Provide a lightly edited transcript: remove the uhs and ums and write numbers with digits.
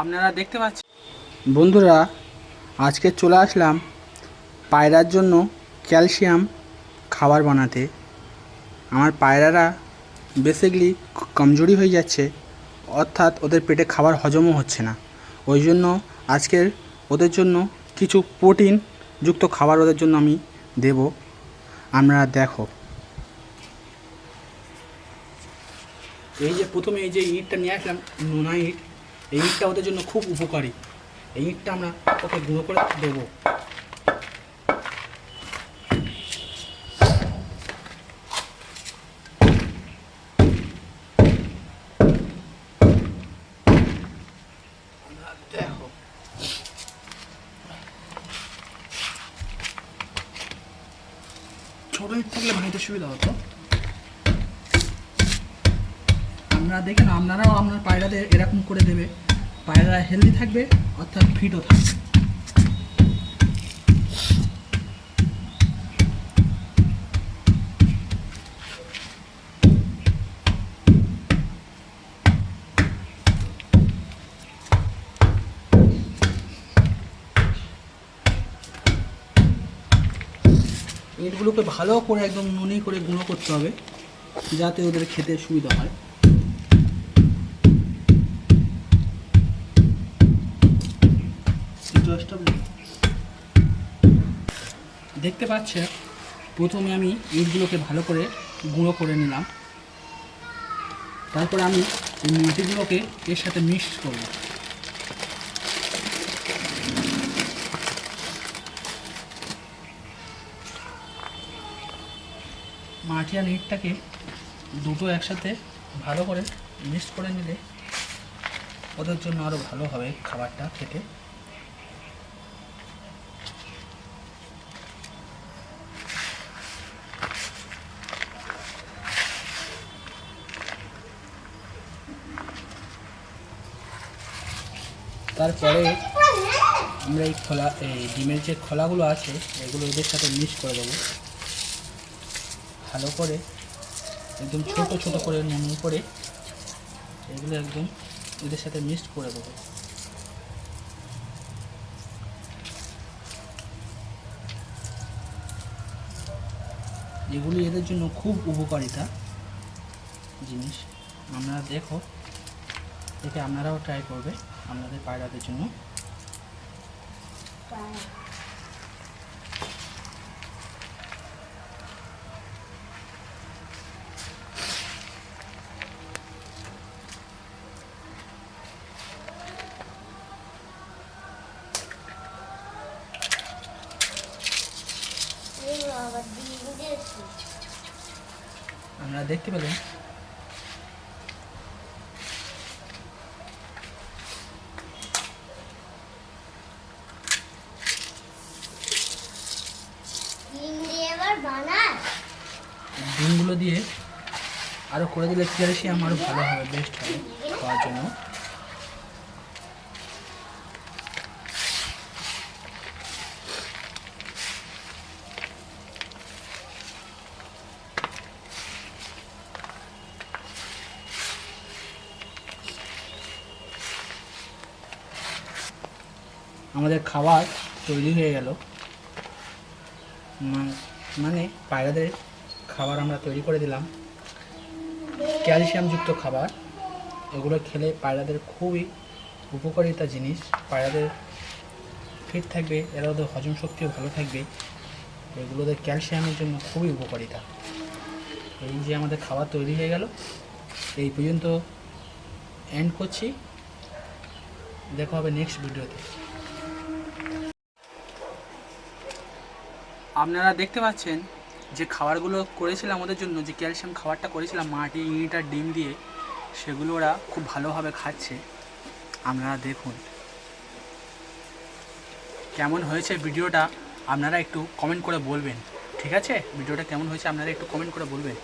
আপনারা দেখতে পাচ্ছেন বন্ধুরা, আজকে চলে আসলাম পায়রার জন্য ক্যালসিয়াম খাবার বানাতে। আমার পায়রারা বেসিক্যালি কমজোরি হয়ে যাচ্ছে, অর্থাৎ ওদের পেটে খাবার হজমও হচ্ছে না। ওই জন্য আজকের ওদের জন্য কিছু প্রোটিন যুক্ত খাবার ওদের জন্য আমি দেব। আপনারা দেখো, এই যে প্রথমে এই যে ইটটা নিয়ে আসলাম, নোনা ইট। এই ইটটা ওদের জন্য খুব উপকারী। এই ইটটা আমরা ওকে গুঁড়ো করে দেবো। দেখো, ছোট ইট থাকলে ভাঙতে সুবিধা হতো। আপনারা দেখেন, আপনারাও আপনার পায়রাদের এরকম করে দেবে, পায়রা হেলদি থাকবে, অর্থাৎ ফিটও থাকবে। ইটগুলোকে ভালো করে একদম নুনি করে গুঁড়ো করতে হবে, যাতে ওদের খেতে সুবিধা হয়। দেখতে পাচ্ছেন, প্রথমে আমি ইটগুলোকে ভালো করে গুঁড়ো করে নিলাম। তারপরে আমি এই মাটিগুলোকে এর সাথে মিক্স করব। মাটি আর ইটটাকে দুটো একসাথে ভালো করে মিক্স করে নিলে ওদের জন্য আরও ভালো হবে খাবারটা খেতে। তারপরে আমরা এই ডিমের যে খোলাগুলো আছে এগুলো এদের সাথে মিক্স করে দেবো ভালো করে, একদম ছোট ছোট করে নুন করে এগুলো একদম এদের সাথে মিক্স করে দেবো। এগুলি এদের জন্য খুব উপকারিতা জিনিস। আপনারা দেখে আপনারাও ট্রাই করবে আপনাদের পায়রাদের জন্য। আপনারা দেখতে পেলেন, ডিমগুলো দিয়ে আরও করে দিলে ক্যালসিয়াম আরও ভালো হবে, বেস্ট হবে খাওয়ার জন্য। আমাদের খাবার তৈরি হয়ে গেল, মানে পায়রাদের খাবার আমরা তৈরি করে দিলাম, ক্যালসিয়ামযুক্ত খাবার। এগুলো খেলে পায়রাদের খুবই উপকারিতা জিনিস। পায়রাদের ফিট থাকবে, এরা ওদের হজম শক্তিও ভালো থাকবে। এগুলোদের ক্যালসিয়ামের জন্য খুবই উপকারিতা। এই যে আমাদের খাবার তৈরি হয়ে গেল, এই পর্যন্ত এন্ড করছি। দেখা হবে নেক্সট ভিডিওতে। আপনারা দেখতে পাচ্ছেন যে খাবারগুলো করেছিলাম ওদের জন্য, যে ক্যালসিয়াম খাবারটা করেছিলাম মাটি, ইট আর ডিম দিয়ে, সেগুলো ওরা খুব ভালোভাবে খাচ্ছে। আপনারা দেখুন কেমন হয়েছে ভিডিওটা, আপনারা একটু কমেন্ট করে বলবেন। ঠিক আছে, ভিডিওটা কেমন হয়েছে আপনারা একটু কমেন্ট করে বলবেন।